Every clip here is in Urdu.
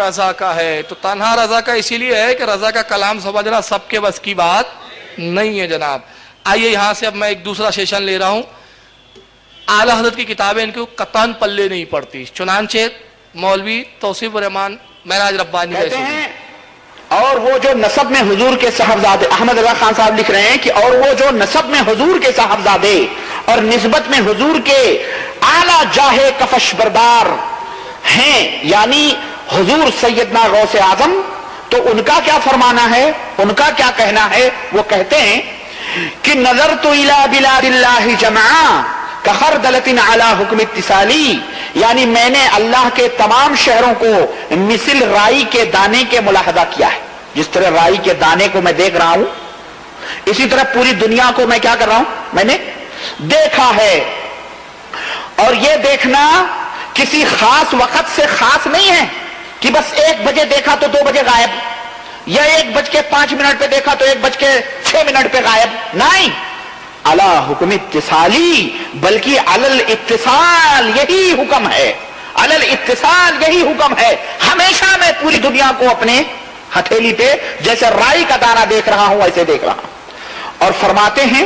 رضا کا ہے. تو تنہا رضا کا اسی لیے ہے کہ رضا کا کلام سمجھنا سب کے بس کی بات نہیں ہے جناب. آئیے یہاں سے اب میں ایک دوسرا سیشن لے رہا ہوں. اعلیٰ حضرت کی کتابیں ان کو قطعاً پلے نہیں پڑتی. چنانچہ مولوی توصیف الرحمان معراج ربانی کہتے ہیں اور وہ جو نسب میں حضور کے صاحبزادے، احمد رضا خان صاحب لکھ رہے ہیں کہ اور وہ جو نسب میں حضور کے صاحبزادے اور نسبت میں حضور کے اعلیٰ جاہ کفش بردار ہیں، یعنی حضور سیدنا غوث اعظم، تو ان کا کیا فرمانا ہے، ان کا کیا کہنا ہے؟ وہ کہتے ہیں کہ نظرت الی بلاد اللہ جمعا کخردلۃ علی حکم اتصالی، یعنی میں نے اللہ کے تمام شہروں کو مثل رائی کے دانے کے ملاحظہ کیا ہے. جس طرح رائی کے دانے کو میں دیکھ رہا ہوں، اسی طرح پوری دنیا کو میں کیا کر رہا ہوں، میں نے دیکھا ہے. اور یہ دیکھنا کسی خاص وقت سے خاص نہیں ہے کہ بس 1 بجے دیکھا تو 2 بجے غائب، یا 1:05 پہ دیکھا تو 1:06 پہ غائب. نہیں، علی حکم اتصالی، بلکہ علی الاتصال یہی حکم ہے، علی الاتصال یہی حکم ہے. ہمیشہ میں پوری دنیا کو اپنے ہتھیلی پہ جیسے رائی کا دانہ دیکھ رہا ہوں ایسے دیکھ رہا ہوں. اور فرماتے ہیں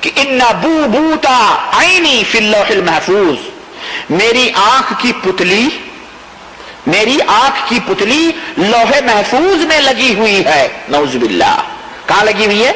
کہ ان بوبوتا عینی فی اللوح المحفوظ، میری آنکھ کی پتلی لوح محفوظ میں لگی ہوئی ہے. نعوذ باللہ. کہاں لگی ہوئی ہے؟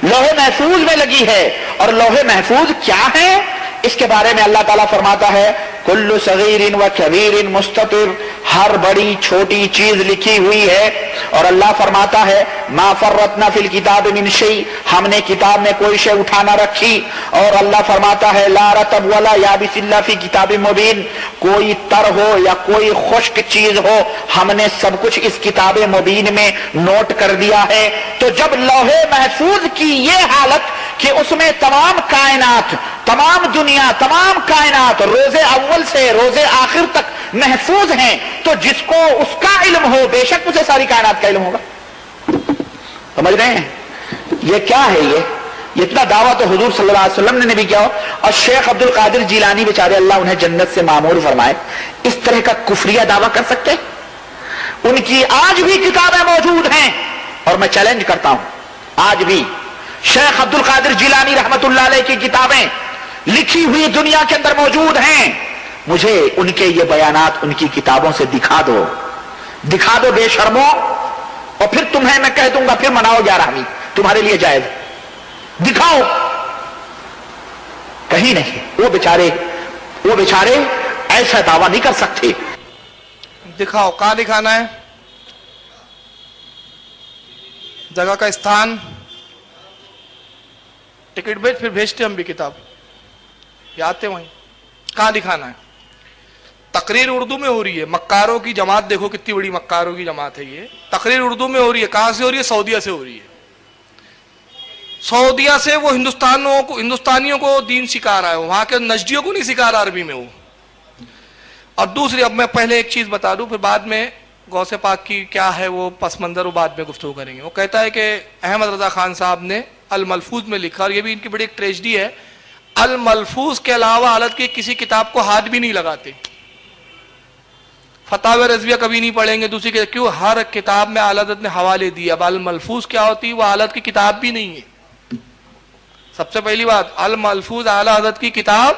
لوح محفوظ میں لگی ہے. اور لوح محفوظ کیا ہے؟ اس کے بارے میں اللہ تعالیٰ فرماتا ہے کل صغیر و کبیر مستطر، ہر بڑی چھوٹی چیز لکھی ہوئی ہے. اور اللہ فرماتا ہے ما فرطنا فی الکتاب من شیء، ہم نے کتاب میں کوئی شے اٹھا نہ رکھی. اور اللہ فرماتا ہے لا رطب ولا یابس الا فی کتاب مبین، کوئی تر ہو یا کوئی خشک چیز ہو ہم نے سب کچھ اس کتاب مبین میں نوٹ کر دیا ہے. تو جب لوح محفوظ کی یہ حالت کہ اس میں تمام کائنات، تمام دنیا، تمام کائنات روز اول سے روز آخر تک محفوظ ہیں، تو جس کو اس کا علم ہو بے شک اسے ساری کائنات کا علم ہوگا. سمجھ رہے ہیں یہ کیا ہے؟ یہ اتنا دعویٰ تو حضور صلی اللہ علیہ وسلم نے بھی کیا ہو. اور شیخ عبد القادر جیلانی بیچارے اللہ انہیں جنت سے معمور فرمائے، اس طرح کا کفریہ دعویٰ کر سکتے؟ ان کی آج بھی کتابیں موجود ہیں، اور میں چیلنج کرتا ہوں آج بھی شیخ عبد القادر جیلانی رحمت اللہ علیہ کی کتابیں لکھی ہوئی دنیا کے اندر موجود ہیں. مجھے ان کے یہ بیانات ان کی کتابوں سے دکھا دو بے شرمو، اور پھر تمہیں میں کہہ دوں گا پھر مناؤ 11ویں، تمہارے لیے جائز. دکھاؤ. کہیں نہیں. وہ بیچارے ایسا دعویٰ نہیں کر سکتے. دکھاؤ. کہاں دکھانا ہے؟ جگہ کا استھان، ٹکٹ بھیج، پھر بھیجتے ہم بھی کتاب، یہ آتے وہیں. کہاں دکھانا ہے؟ تقریر اردو میں ہو رہی ہے. مکاروں کی جماعت دیکھو کتنی بڑی مکاروں کی جماعت ہے. یہ تقریر اردو میں ہو رہی ہے. کہاں سے ہو رہی ہے؟ سعودیہ سے ہو رہی ہے. سعودیہ سے وہ ہندوستانیوں کو دین سکھا رہا ہے، وہاں کے نجدیوں کو نہیں سکھا رہا عربی میں وہ. اور دوسری، اب میں پہلے ایک چیز بتا دوں، پھر بعد میں غوث پاک کی کیا ہے وہ پس منظر وہ بعد میں گفتگو کریں گے. وہ کہتا ہے کہ احمد رضا خان صاحب نے الملفوظ میں لکھا، اور یہ بھی ان کی بڑی ایک ٹریجڈی ہے، الملفوظ کے علاوہ حالت کی کسی کتاب کو ہاتھ بھی نہیں لگاتے. فتاوی رضویہ کبھی نہیں پڑھیں گے دوسری کے، کیوں؟ ہر کتاب میں اعلیٰ حضرت نے حوالے دیے. اب الملفوظ کیا ہوتی؟ وہ حالت کی کتاب بھی نہیں ہے. سب سے پہلی بات، الملفوظ اعلیٰ حضرت کی کتاب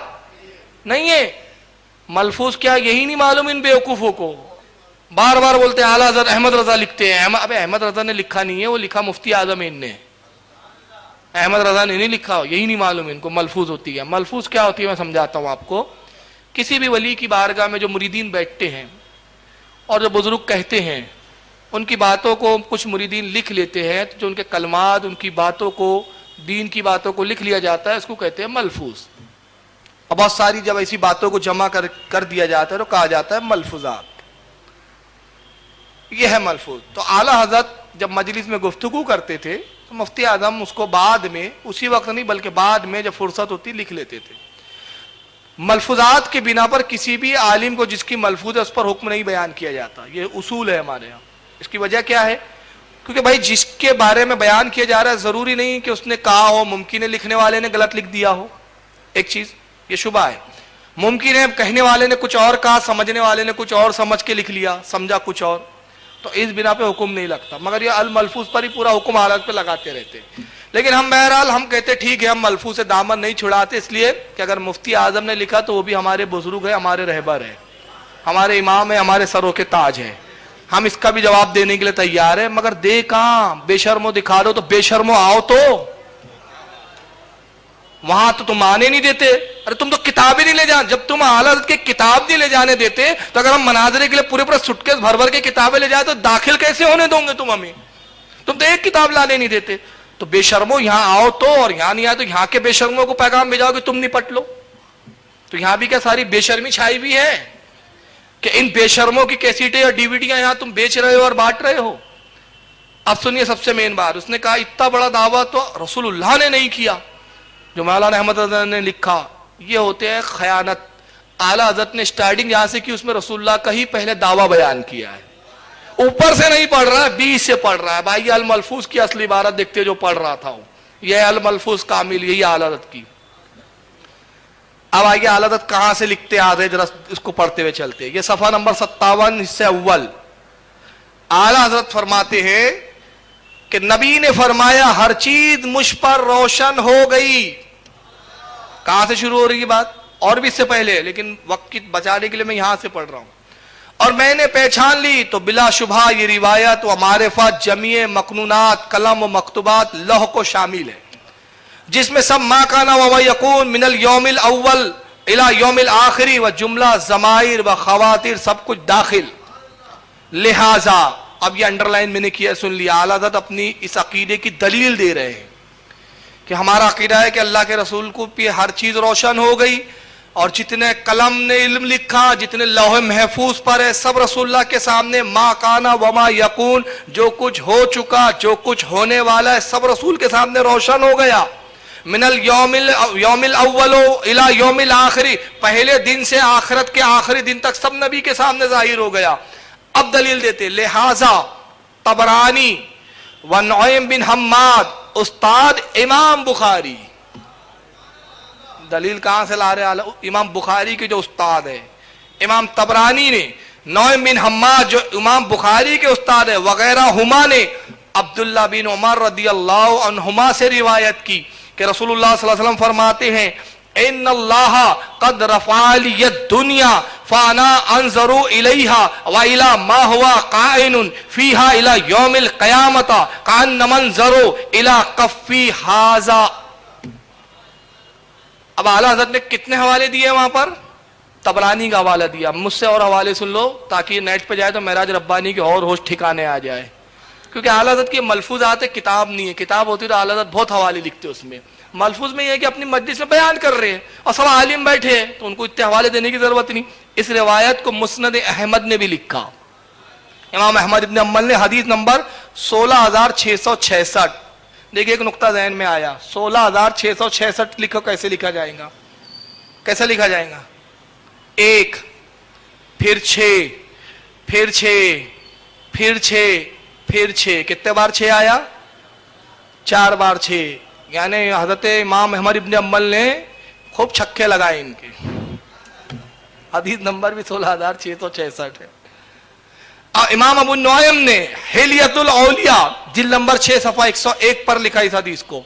نہیں ہے. ملفوظ کیا یہی نہیں معلوم ان بیوقوفوں کو. بار بار بولتے ہیں اعلیٰ حضرت احمد رضا لکھتے ہیں. اب احمد رضا نے لکھا نہیں ہے، وہ لکھا مفتی اعظم ان نے. احمد رضا نے نہیں لکھا، یہی نہیں معلوم ان کو ملفوظ ہوتی ہے. ملفوظ کیا ہوتی ہے میں سمجھاتا ہوں آپ کو. کسی بھی ولی کی بارگاہ میں جو مریدین بیٹھتے ہیں اور جو بزرگ کہتے ہیں، ان کی باتوں کو کچھ مریدین لکھ لیتے ہیں، جو ان کے کلمات، ان کی باتوں کو، دین کی باتوں کو لکھ لیا جاتا ہے، اس کو کہتے ہیں ملفوظ. اور بہت ساری جب ایسی باتوں کو جمع کر دیا جاتا ہے تو کہا جاتا ہے ملفوظات. یہ ہے ملفوظ. تو اعلیٰ حضرت جب مجلس میں گفتگو کرتے تھے تو مفتی اعظم اس کو بعد میں، اسی وقت نہیں بلکہ بعد میں جب فرصت ہوتی لکھ لیتے تھے. ملفوظات کے بنا پر کسی بھی عالم کو جس کی ملفوظ ہے اس پر حکم نہیں بیان کیا جاتا. یہ اصول ہے ہمارے یہاں. اس کی وجہ کیا ہے؟ کیونکہ بھائی جس کے بارے میں بیان کیا جا رہا ہے ضروری نہیں کہ اس نے کہا ہو، ممکن ہے لکھنے والے نے غلط لکھ دیا ہو. ایک چیز یہ شبہ ہے. ممکن ہے کہنے والے نے کچھ اور کہا، سمجھنے والے نے کچھ اور سمجھ کے لکھ لیا، سمجھا کچھ اور، تو اس بنا پہ حکم نہیں لگتا، مگر یہ الملفوظ پر ہی پورا حکم حالت پہ لگاتے رہتے. لیکن ہم بہرحال ہم کہتے ٹھیک ہے، ہم ملفوظ سے دامن نہیں چھڑاتے، اس لیے کہ اگر مفتی اعظم نے لکھا تو وہ بھی ہمارے بزرگ ہے، ہمارے رہبر ہے، ہمارے امام ہے، ہمارے سروں کے تاج ہے، ہم اس کا بھی جواب دینے کے لیے تیار ہے. مگر دے کہاں، بے شرمو دکھا دو تو بے شرمو آؤ تو وہاں تو تم آنے نہیں دیتے. ارے تم تو کتابیں نہیں لے جانے، جب تم اعلیٰ حضرت کی کتاب نہیں لے جانے دیتے تو اگر ہم مناظرے کے لیے پورے پورے سٹکیس بھر بھر کے کتابیں لے جائے تو داخل کیسے ہونے دو گے تم ہمیں؟ تم تو ایک کتاب لانے نہیں دیتے. تو بے شرمو یہاں آؤ تو، اور یہاں نہیں آئے تو یہاں کے بے شرموں کو پیغام بھیجاؤ کہ تم نپٹ لو. تو یہاں بھی کیا ساری بے شرمی چھائی ہوئی ہے کہ ان بے شرموں کی کیسیٹیں اور ڈیویڈیاں یہاں تم بیچ رہے ہو اور بانٹ رہے ہو. اب سنیے سب سے مین بات، اس نے کہا اتنا بڑا دعویٰ تو رسول اللہ نے نہیں کیا. جو مولانا احمد رضا نے لکھا یہ ہوتے ہیں خیانت. اعلیٰ حضرت نے سٹارٹنگ یہاں سے کی، اس میں رسول اللہ کا ہی پہلے دعویٰ بیان کیا ہے، اوپر سے نہیں پڑھ رہا ہے، بیچ سے پڑھ رہا ہے. بھائی یہ الملفوظ کی اصلی عبارت دیکھتے جو پڑھ رہا تھا یہ الملفوظ کامل، یہی اعلیٰ حضرت کی. اب آئیے اعلیٰ حضرت کہاں سے لکھتے آ رہے، ذرا اس کو پڑھتے ہوئے چلتے. یہ صفحہ نمبر 57 حصہ اول. اعلیٰ حضرت فرماتے ہیں کہ نبی نے فرمایا ہر چیز مجھ پر روشن ہو گئی. کہاں سے شروع ہو رہی ہے بات؟ اور بھی اس سے پہلے، لیکن وقت کی بچانے کے لیے میں یہاں سے پڑھ رہا ہوں. اور میں نے پہچان لی تو بلا شبہ یہ روایت و معرفت جمیع مکنونات قلم و مکتوبات لوح کو شامل ہے، جس میں سب ما کانا و یکون من الیوم الاول الی یوم الاخری و جملہ ضمائر و خواتر سب کچھ داخل. لہذا اب یہ انڈر لائن میں نے کیا، سن لیا. اعلیٰ حضرت اپنی اس عقیدے کی دلیل دے رہے ہیں کہ ہمارا عقیدہ ہے کہ اللہ کے رسول کو پہ ہر چیز روشن ہو گئی، اور جتنے قلم نے علم لکھا، جتنے لوح محفوظ پر ہے، سب رسول اللہ کے سامنے ما کانا وما یکون، جو کچھ ہو چکا، جو کچھ ہونے والا ہے، سب رسول کے سامنے روشن ہو گیا. من اليوم الاول الى یوم الاخری، پہلے دن سے آخرت کے آخری دن تک سب نبی کے سامنے ظاہر ہو گیا. اب دلیل دیتے، لہذا طبرانی و نعیم بن حماد استاد امام بخاری. دلیل کہاں سے لا رہے؟ امام بخاری کے جو استاد ہے امام طبرانی نے، نعیم بن حماد جو امام بخاری کے استاد ہے، وغیرہ ہما نے عبداللہ بن عمر رضی اللہ عنہما سے روایت کی کہ رسول اللہ صلی اللہ علیہ وسلم فرماتے ہیں ان اللہ قد رفع لی الدنیا فانا انظر الیہا والی ما ہوا قائن فیہا الی یوم القیامت کان منظر الی کفی ھذا. اب اعلیٰ حضرت نے کتنے حوالے دیے وہاں پر؟ طبرانی کا حوالہ دیا. مجھ سے اور حوالے سن لو تاکہ نیٹ پہ جائے تو معراج ربانی کے اور ہوش ٹھکانے آ جائے، کیونکہ اعلیٰ حضرت کی ملفوظات کتاب نہیں ہے. کتاب ہوتی تو اعلیٰ حضرت بہت حوالے لکھتے اس میں. ملفوظ میں یہ ہے کہ اپنی مجلس میں بیان کر رہے ہیں اور سب عالم بیٹھے ہیں تو ان کو اتنے حوالے دینے کی ضرورت نہیں. اس روایت کو مسند احمد نے بھی لکھا. امام احمد ابن حنبل نے حدیث نمبر 16666. دیکھیے ایک نقطہ ذہن میں آیا، 16666 لکھو، کیسے لکھا جائے گا؟ کیسے لکھا جائے گا؟ 1 پھر 6 پھر 6 پھر 6 پھر 6. کتنے بار 6 آیا؟ 4 بار 6. یعنی حضرت امام احمد ابن حنبل نے خوب چھکے لگائے ان کے. حدیث نمبر بھی 16666 ہے. امام ابو نعیم نے حلیت الاولیاء جلد نمبر 6 صفحہ 101 پر لکھا اس حدیث کو.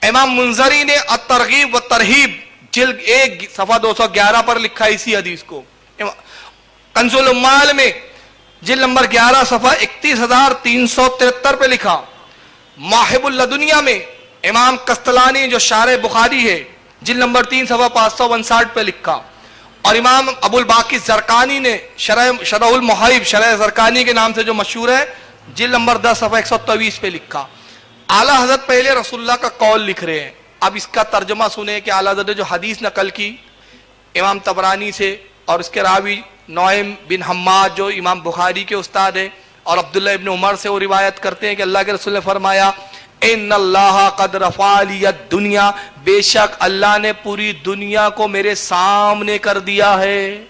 امام منذری نے الترغیب و ترہیب جلد 1 صفحہ 211 پر لکھا اسی حدیث کو. کنز الاموال میں جلد نمبر 11 صفحہ 31373 پہ لکھا. مواہب اللدنیہ میں امام قسطلانی جو شارح بخاری ہے جلد نمبر 3 صفحہ 559 پہ لکھا. اور امام ابو الباقی زرقانی نے شرح المحیب، شرح زرقانی کے نام سے جو مشہور ہے، جلد نمبر 10 صفحہ 123 پہ لکھا. اعلیٰ حضرت پہلے رسول اللہ کا قول لکھ رہے ہیں. اب اس کا ترجمہ سنیں کہ اعلیٰ حضرت نے جو حدیث نقل کی امام طبرانی سے، اور اس کے راوی نعیم بن حماد جو امام بخاری کے استاد ہیں، اور عبداللہ ابن عمر سے وہ روایت کرتے ہیں کہ اللہ کے رسول نے فرمایا ان اللہ قد رفع لی الدنیا، بے شک اللہ نے پوری دنیا کو میرے سامنے کر دیا ہے.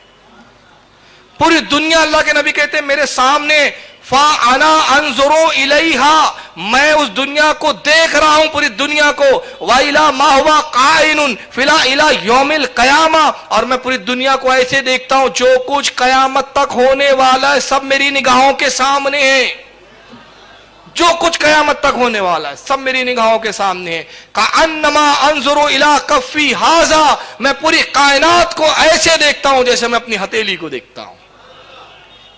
پوری دنیا اللہ کے نبی کہتے ہیں میرے سامنے. فانا انظر الیہا، میں اس دنیا کو دیکھ رہا ہوں، پوری دنیا کو، وَإِلَى مَا هُوَ قَائِنٌ فِي إِلَى يَوْمِ الْقِيَامَةِ، اور میں پوری دنیا کو ایسے دیکھتا ہوں جو کچھ قیامت تک ہونے والا ہے سب میری نگاہوں کے سامنے ہے، جو کچھ قیامت تک ہونے والا ہے سب میری نگاہوں کے سامنے ہے۔ کأنما انظر الی کفی ھذا، میں پوری کائنات کو ایسے دیکھتا ہوں جیسے میں اپنی ہتھیلی کو دیکھتا ہوں۔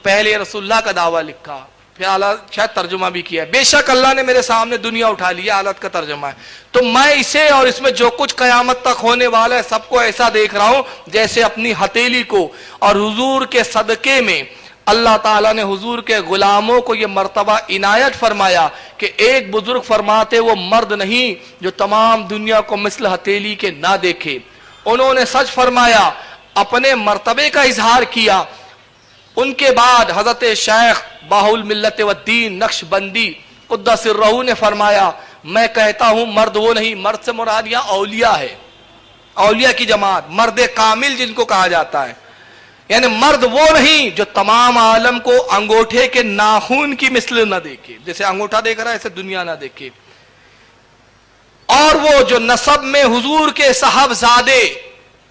پہلے رسول اللہ کا دعویٰ لکھا، پھر اعلیٰ شاید ترجمہ بھی کیا ہے، بے شک اللہ نے میرے سامنے دنیا اٹھا لی، حالت کا ترجمہ ہے، تو میں اسے اور اس میں جو کچھ قیامت تک ہونے والا ہے سب کو ایسا دیکھ رہا ہوں جیسے اپنی ہتھیلی کو۔ اور حضور کے صدقے میں اللہ تعالیٰ نے حضور کے غلاموں کو یہ مرتبہ عنایت فرمایا کہ ایک بزرگ فرماتے وہ مرد نہیں جو تمام دنیا کو مثل ہتھیلی کے نہ دیکھے۔ انہوں نے سچ فرمایا، اپنے مرتبے کا اظہار کیا۔ ان کے بعد حضرت شیخ باہو الملت والدین نقشبندی قدس سرہ نے فرمایا، میں کہتا ہوں مرد وہ نہیں، مرد سے مراد یہاں اولیاء ہے، اولیاء کی جماعت، مرد کامل جن کو کہا جاتا ہے، یعنی مرد وہ نہیں جو تمام عالم کو انگوٹھے کے ناخون کی مثل نہ دیکھے، جیسے انگوٹھا دیکھ رہا ہے ایسے دنیا نہ دیکھے، اور وہ جو نسب میں حضور کے صاحبزادے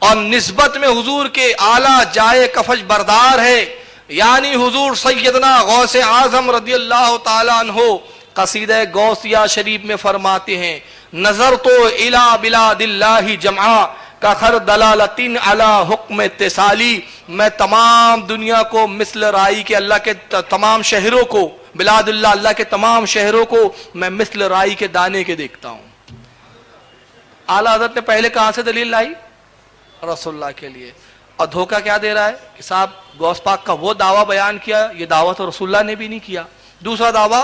اور نسبت میں حضور کے اعلیٰ جائے کفش بردار ہے، یعنی حضور سیدنا غوث اعظم رضی اللہ تعالیٰ عنہ قصیدہ غوثیہ شریف میں فرماتے ہیں، نظر تو الی بلاد اللہ جمعا کخر دلالتین علی حکم اتصالی، میں تمام دنیا کو مثل رائی کے، اللہ کے تمام شہروں کو، بلاد اللہ اللہ کے تمام شہروں کو میں مثل رائی کے دانے کے دیکھتا ہوں۔ اعلیٰ حضرت نے پہلے کہاں سے دلیل لائی؟ رسول اللہ کے لیے۔ اور دھوکہ کیا دے رہا ہے کہ صاحب غوث پاک کا وہ دعویٰ بیان کیا، یہ دعویٰ تو رسول اللہ نے بھی نہیں کیا۔ دوسرا دعویٰ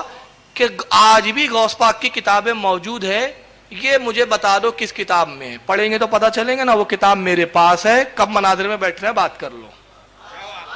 کہ آج بھی غوث پاک کی کتابیں موجود ہے، یہ مجھے بتا دو کس کتاب میں ہے، پڑھیں گے تو پتہ چلیں گے نا، وہ کتاب میرے پاس ہے، کب مناظر میں بیٹھ رہے ہیں بات کر لو۔